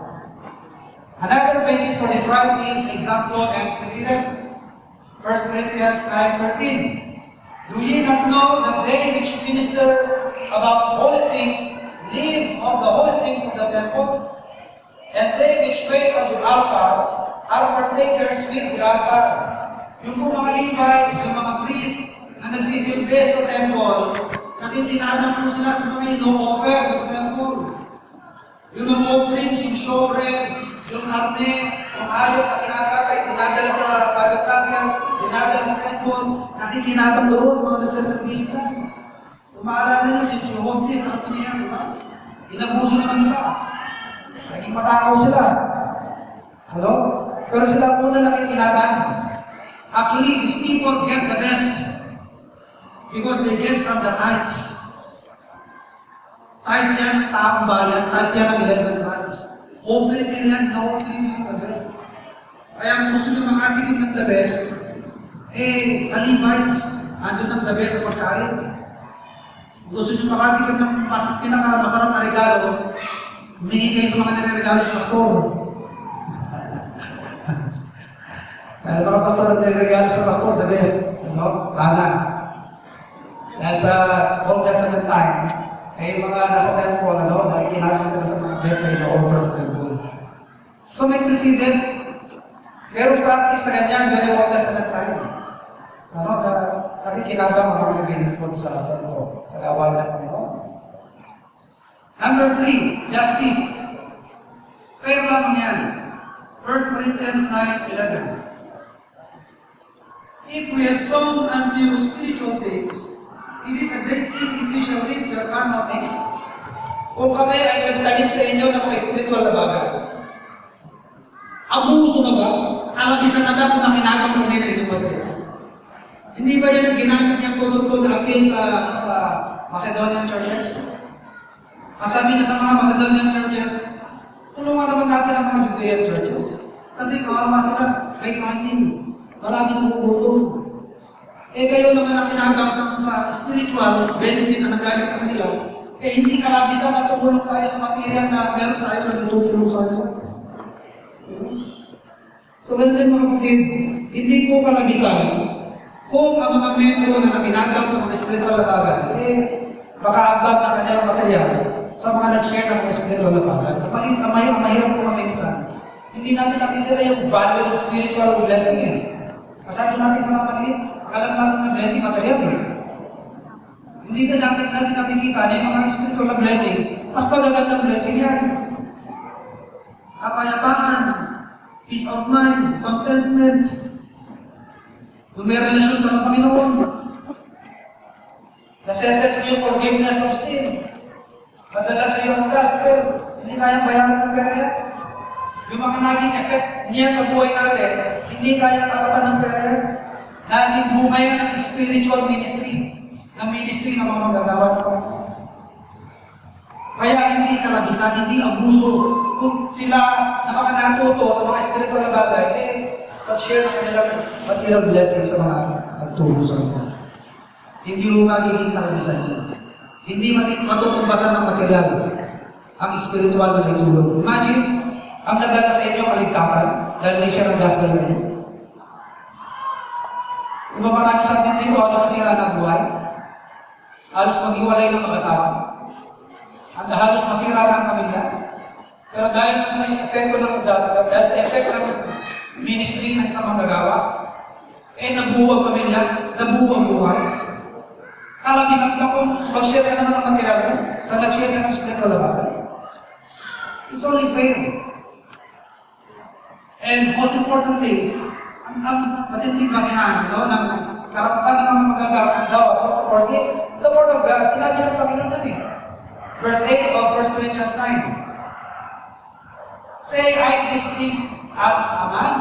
Another basis for this right is example and precedent. 1 Corinthians 9:13. Do ye not know that they which minister about holy things live of the holy things of the temple? And they which wait on the altar are partakers with the altar. Yung po mga Levites, yung mga priests na nagsisilbi sa temple, nakikinanan po sila sa mga ino-offer sa temple. Yung mga offerings, yung showbread, yung karne, yung hayop na kinakakay, dinadala sa tabernacle, dinadala sa temple, nakikinabang doon, mga nagsaservice ka. Kung maalala nyo, si Hofni at Kapinihan, di ba? Inabuso naman nila. Naging matakaw sila. Hello? Pero sila muna nakikinabang. Actually, these people get the best because they get from the tithes. Tithe yan ng taong bayan, tithe yan ng 11 tribes. Offering nila yan, na-offering nila the best. Kaya kung gusto nyo makatikim ng the best, sa Levites, andun ng the best na pagkain. Kung gusto nyo makatikim ng pinakamasarap na regalo, humingi kayo sa mga nire-regalo sa pastor. Dahil mga pastor na nire-regalo sa pastor, the best. Sana. Dahil sa Old Testament time, mga nasa temple, nakikinabang sila sa mga best na ino-offer sa temple. So may precedent. Merong practice na ganyan during Old Testament time. Nakikinabang ang mga nagilipon sa temple, sa gawain ng Panginoon. Number 3, justice. Kaya lamang yan. 1 Corinthians 9:11. If we have sown unto you spiritual things, is it a great thing if we shall reap your carnal things? Kung kami ay nagtanim sa inyo ng mga spiritual na bagay, abuso na ba? Alabisan na ba kung nakinabang kami na inyong material? Hindi ba yan ang ginamit niyang kusog-kul na appeal sa Macedonian churches? Kasabi niya sa mga Macedonian churches, tulungan naman natin ang mga Judean churches. Kasi kawawa sila, may famine. Marami nang bubutong. Kayo naman ang kinabang sa spiritual benefit na nagaling sa kanila, hindi kalabisan na tumulong tayo sa material na meron tayo na tutulong sa kanila. So, ganun din mga kapatid, hindi po kalabisan kung ang mga membro na nakinabang sa mga spiritual na bagay, makaabag ng kanilang material sa mga nag-share ng mga spiritual na bagay. Ang mahirap po kasi minsan, hindi natin nakikita yung value ng spiritual blessing Masyado natin namamaliit. Ang alam natin ng blessing material Hindi na natin nakikita na yung mga spiritual na blessing, mas magagandang blessing yan. Kapayapaan, peace of mind, contentment. Kung may relasyon ka sa Panginoon, naseset mo yung forgiveness of sin. Madala sa iyo ang gospel, hindi kayang bayaran ng pera yan. Yung mga naging effect niya sa buhay natin, hindi kayang tapatan ng pera yan. Naging bunga yan ng spiritual ministry, ng ministry ng mga magagawa ng Panginoon. Kaya hindi kalabisan, hindi abuso. Kung sila na mga natuto sa mga spiritual na bagay, pag-share ng kanilang material blessing sa mga nagturo sa kanila. Hindi mo magiging kalabisan yun. Hindi matutumbasan ng material ang spiritual na itulong. Imagine, ang nadala sa inyo kaligtasan dahil may siya ng gospel sa inyo. Kung marami sa atin dito, ano masira ng buhay? Halos maghiwalay ng mag-asawa. At halos masira ng pamilya. Pero dahil sa epekto ng gospel, dahil sa epekto ng ministry ng isang manggagawa, nabuo ang pamilya, nabuo ang buhay. Kalabisan ka kung mag-share ka naman ng material mo sa nag-share sa spiritual na bagay. It's only fair. And most importantly, ang matinding masihan ng karapatan ng mga magagawa for support is the Word of God. Sinabi ng Panginoon nun eh. Verse 8 of 1 Corinthians 9. Say I these things as a man,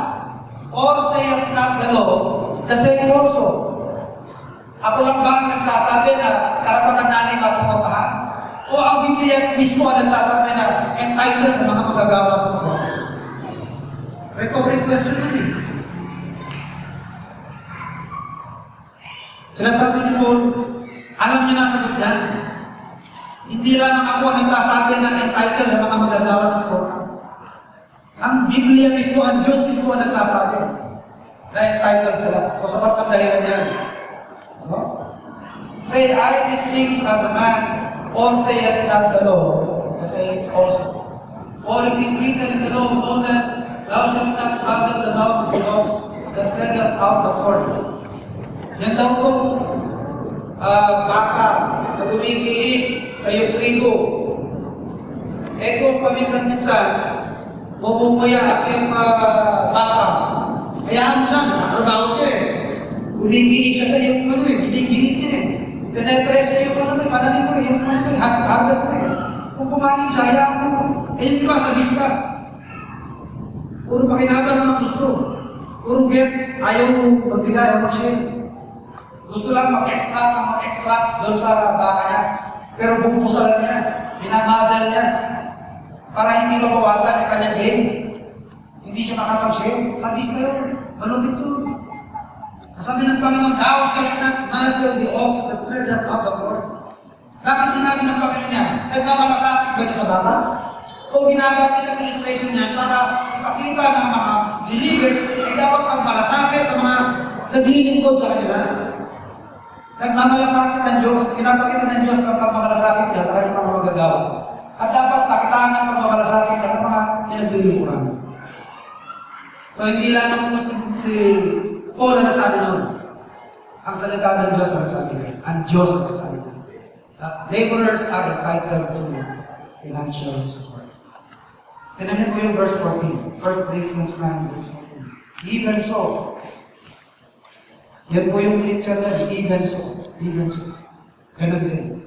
or saith not the law, the same also. Ako lang ba ang nagsasabi na karapatan natin masuportahan? O ang Biblia mismo ang nagsasabi na entitled na mga magagawa sa support? Rhetoric question yun eh. Sinasabi ni Paul, alam niyo na sagot yan. Hindi lang ako ang nagsasabi na entitled na mga magagawa sa support. Ang Biblia mismo, ang Diyos mismo ang nagsasabi na entitled sila. So sapat ang dahilan yan. No? Say, I these things as a man, or saith not the law, the same also. Or it is written in the law of Moses, thou shalt not muzzle the mouth of the dogs that treadeth out the corn. Yan daw kung baka na gumigiit sa iyong trigo. Kung paminsan-minsan, bumumuya at yung baka, hayaan mo siya, nakatrabaho siya eh. Gumigiit siya sa iyong ginigiit niya eh. Tinetres niya yung pananim mo eh, yung harvest mo eh. Kung kumain siya, hayaan mo. Yung iba sa lista. Puro pakinaban ng mga gusto. Puro get, ayaw magbigay, ayaw mag-share. Gusto lang mag-extract doon sa baka niya. Pero bubusalan niya, binamazal niya. Para hindi mabawasan yung kanyang gain. Hindi siya makapag-share. Sadis na yun. Malupit yun. Sabi ng Panginoon, thou shalt not muzzle the ox that treadeth out the corn. Bakit sinabi ng Panginoon niya? Nagmamalasakit ba siya sa baka? O ginagamit ang illustration niya para ipakita ng mga believers ay dapat magmalasakit sa mga naglilingkod sa kanila. Nagmamalasakit ang Diyos. Pinapakita ng Diyos ang pagmamalasakit niya sa kanyang mga magagawa. At dapat pakitaan ng pagmamalasakit niya ng mga pinaglilingkuran. So hindi lang si Paul na nagsabi nun. Ang salita ng Diyos ang nagsabi niya. Ang Diyos ang nagsabi niya. That laborers are entitled to financial support. Tinanin ko yung verse 14. 1 Corinthians 9, verse 14. Even so. Yan po yung literal na, even so. Even so. Ganun din.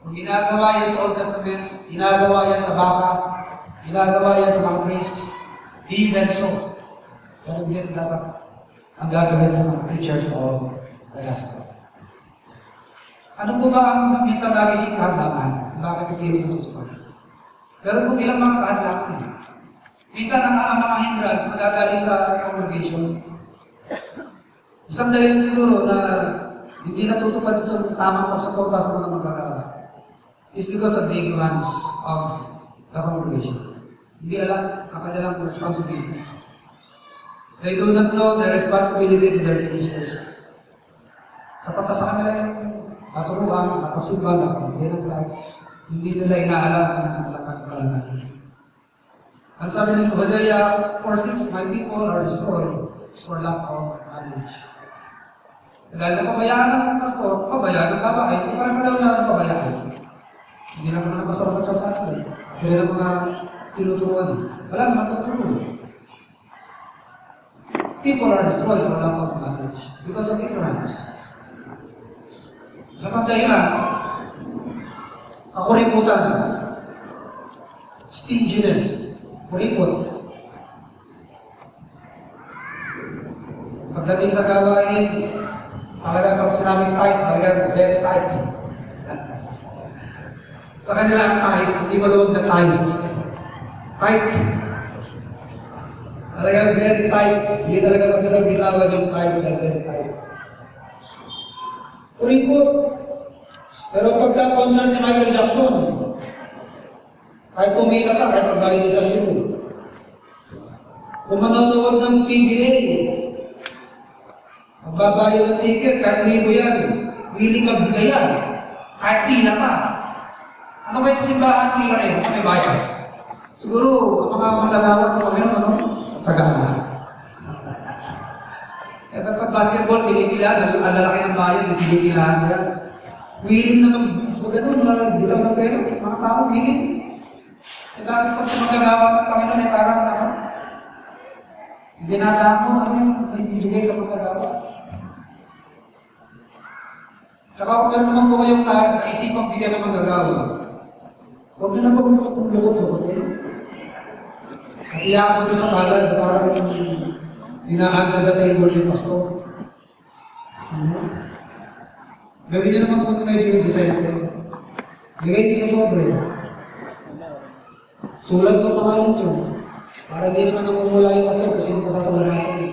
Kung ginagawa yan sa Old Testament, ginagawa yan sa baka, ginagawa yan sa mga priests, even so. Ganun din dapat ang gagawin sa mga preachers of the gospel. Ano po ba ang minsan nagiging kahadlangan? Bakit hindi rin matutupan? Pero kung ilang mga kahadlangan, minsan ang mga hindrance nagagaling sa congregation. Isang dahilan siguro na hindi natutupad itong tamang pagsuporta sa mga magagawa is because of the ignorance of the congregation. Hindi alam ang kanilang responsibility. They do not know the responsibility to their ministers. Sapat sa kanila yung katuruan, kapagsimba, kapagsimba ng Christ, hindi nila inaalam ang kanilang kapalalagayan. Ang sabi ng Hosea 4:6, my people are destroyed for lack of knowledge. Dahil na pabayaan ng pastor, pabayaan ng babae, hindi pa rin ka daw na pabayaan. Hindi naman ng pastor magsasabi. Hindi rin ang mga tinuturuan. Wala naman tuturo. People are destroyed for lack of knowledge because of ignorance. Sa pagdahilan, kakuriputan, stinginess, kuripot. Pagdating sa gawain, talagang pag sinabing tight, talagang very tight. Sa kanila ang tight, hindi maluwag na tight. Tight. Talagang very tight. Hindi talaga pagdating bitawan yung tight, very tight. Kuripot. Pero pagka concern ni Michael Jackson, kahit pumila ka, kahit magbayad sa libo. Kung manonood ng PBA, magbabayad ng ticket, kahit libo yan, willing magbigay yan, kahit pila pa. Ano kayo sa simbahan, pila rin, may bayad. Siguro, ang mga manggagawa ng Panginoon, ano? Sagana. Eh, pag basketball, pinipilahan, ang lalaki ng bayan, pinipilahan yan. Willing na mag-ganun, bilang ng pera, mga tao, willing. Eh, bakit pag sa manggagawa ng Panginoon, eh, tarang na, ano? Dinadamo, ano yung may ibigay sa manggagawa? Tsaka kung meron naman po kayong naisipang bigyan ng manggagawa, huwag nyo na po kung lukot-lukot eh. Katiyakan ko sa palad, parang dinaan na table yung pastor. Gawin nyo naman kung medyo yung design ko. Bigay nyo sa sobre. Sulat ng pangalan nyo. Para hindi naman namumula yung pastor kung sino pasasalamatan eh.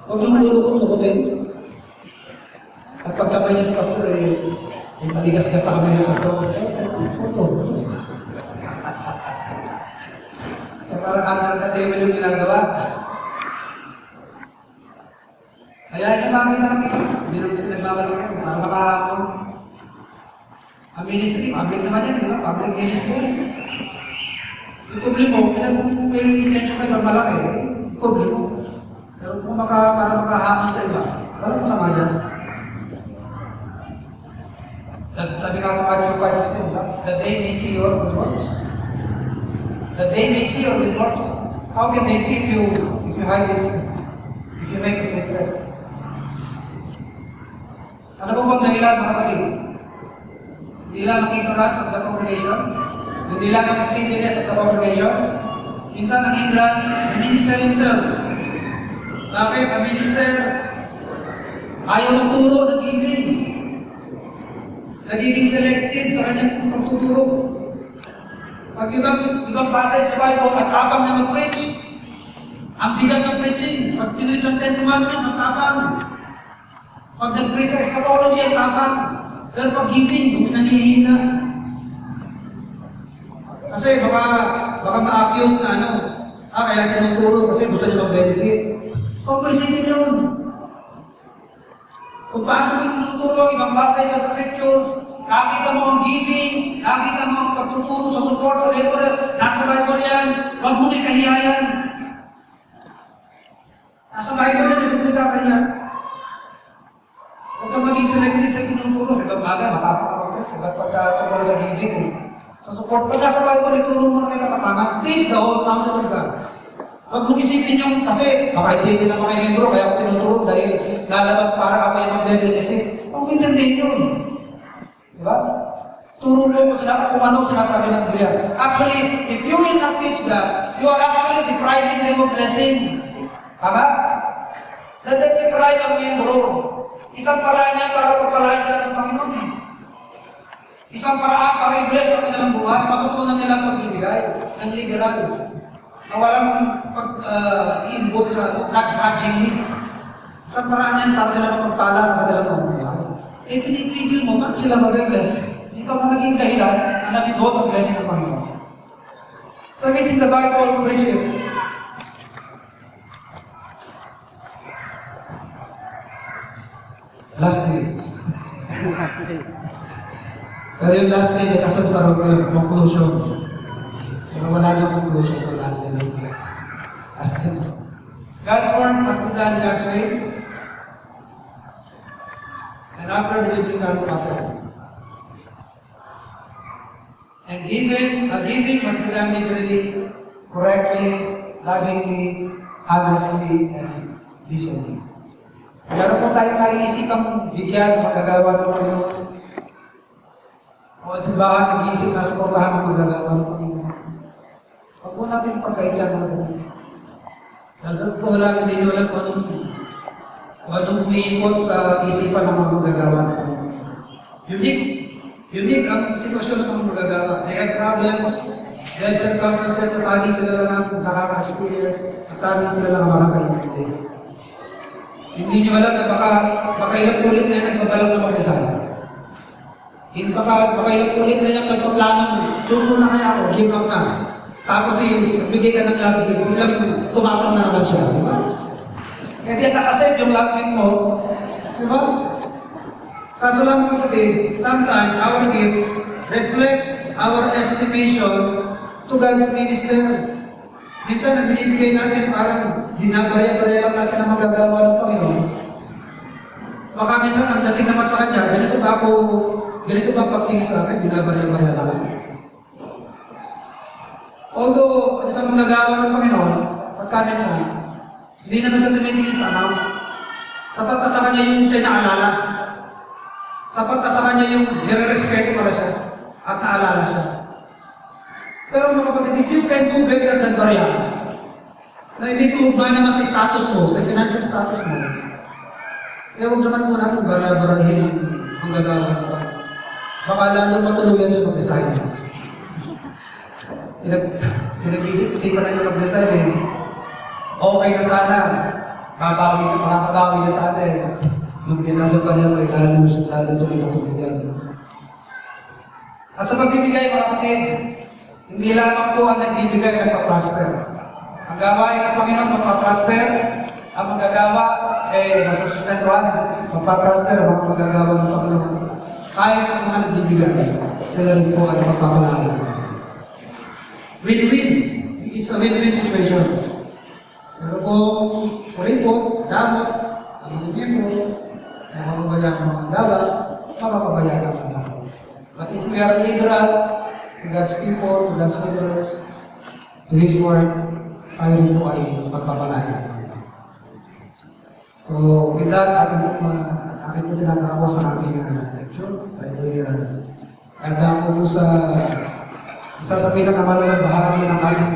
Huwag nyo lulukot-lukotin. At pagkamay niya sa pastor eh, yung paligas-gas sa kamay ng pastor, ito. Kaya parang under-the-table yung ginagawa. Kaya yung makita ng ito, hindi naman sila nagmamalaki, para makahapon. Ang ministry, public naman yan, di ba? Public ministry. Yung publiko, may intention kayo magmalaki, yung publiko. Pero kung para makahapon sa iba, walang masama dyan. Sabi nga sa Matthew 5:16, that they may see your good works. That they may see your good works. How can they see if you hide it? If you make it secret? Ano po bang dahilan, mga kapatid? Hindi lang ang ignorance of the congregation, hindi lang ang stinginess of the congregation. Minsan ang hindrance, the minister himself. Bakit? Ang minister ayaw magturo ng giving. Nagiging selective sa kanyang pagtuturo. Pag ibang passage sa Bible, at tapang na mag-preach. Ang bigat ng preaching. Pag pinreach ang 10 Commandments, ang tapang. Pag nag-preach sa eschatology, ang tapang. Pero pag giving, nanihina. Kasi baka ma-accuse na ano, kaya tinuturo kasi gusto niya mag-benefit. Pag-preaching yun. Kung paano mo tinuturo ibang passage of scriptures, nakita mo ang giving, nakita mo ang pagtuturo sa support sa laborer, nasa Bible yan, huwag mong ikahiyayan. Nasa Bible yan, huwag mong ikahiyayan. Huwag kang maging selective sa tinuturo, sa ibang bagay, matapang ka pa sa pagkatapos sa giving. Sa support, pag nasa Bible, itulong mo na may katapangan, please the whole counsel of God. Huwag mong isipin yung, kasi baka isipin ng mga membro, kaya ako tinuturo dahil lalabas para ako yung mag-benefit. Huwag mo intindihin yun. Diba? Turo mo kung ano sinasabi ng Biblia. Actually, if you will not teach that, you are actually depriving them of blessing. Tama? Nade-deprive ang membro. Isang paraan niya para pagpalain sila ng Panginoon eh. Isang paraan para i-bless ang kanilang buhay, matutunan nilang pagbibigay ng liberal. Na walang pag-iimbot sa not grudgingly. Isang paraan yan para sila magpagpala sa kanilang pamumuhay. Eh, pinipigil mo, bakit sila mag-bless? Ikaw na naging dahilan na nabidot ang blessing ng Panginoon. So it's in the Bible, preach it. Lastly. Pero yung last day, may kasunod pa rin yung conclusion. Pero wala nang conclusion to last day. Last day. God's word must be done. understand God's way, and after the biblical pattern. And giving must be done liberally, correctly, lovingly, honestly, and decently. Meron po tayong naiisipang bigyan, magagawa ng Panginoon. O simbahan, nag-iisip na suportahan ng magagawa ng Panginoon. Huwag po natin pagkaitsa ng Panginoon. Dahil sa totoo lang, hindi nyo alam kung anong umiikot sa isipan ng mga magagawa ng Panginoon. Unique ang sitwasyon ng mga magagawa. They have problems, they have circumstances at tanging sila lang ang nakaka-experience at tanging sila lang ang makakaintindi. Hindi nyo alam na baka ilang ulit na yung nagbabalak na mag-resal. Baka ilang ulit na yung nagpaplanong, sumo na kaya ako, give up na. Tapos nagbigay ka ng love gift, biglang tumapang na naman siya. Di ba? Hindi yan nakasave yung love gift mo. Di ba? Kaso lang mga kapatid, sometimes our gift reflects our estimation to God's minister. Minsan, ang binibigay natin parang binabarya-barya lang natin ang magagawa ng Panginoon. Baka minsan, ang dating naman sa Kanya, ganito ba ang pagtingin sa akin, binabarya-barya lang. Although, sa magagawa ng Panginoon, pagka minsan, hindi naman siya tumitingin sa amount. Sapat na sa Kanya yung siya naalala. Sapat na sa Kanya yung nire-respeto para siya at naalala siya. Pero mga kapatid, if you can do better than barya, na medyo ugma naman sa status mo, sa financial status mo, huwag naman muna kung barya-barahin ang gagawa mo. Baka lalo matuluyan siya mag-resign. Pinag-isip-isipan na niya mag-resign eh. Okay na sana. Makakabawi na sana eh. Nung ginagawa pa niya may lalo tuloy na tuluyan. At sa pagbibigay mga kapatid, hindi lamang po ang nagbibigay ng nagpa-prosper. Ang gawain ng Panginoon magpa-prosper, ang magagawa masusustentuhan, magpa-prosper ang magagawa ng Panginoon. Kahit ang mga nagbibigay, sila rin po ay magpapalaya. Win-win. It's a win-win situation. Pero kung kuripot, damot, ang mga miyembro, makapabayaan ang mga gawa, makapabayaan ang mga gawa. But if we are liberal, to God's people, to God's laborers, to His Word, tayo rin po ay magpapalaya. So, with that, akin po tinatapos sa aking lecture. Tayo po handa ko po sa isa sa pinakamalagang bahagi ng ating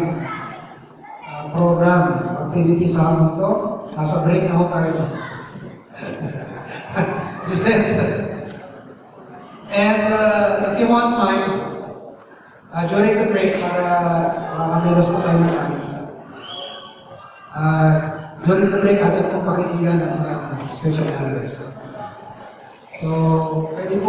program, activity sa amin ito. Nasa break na ho tayo. Business. And if you want mine, during the break, para makamilos po tayo ng time. During the break, atin pong pakitigan ng special numbers. So, pwede po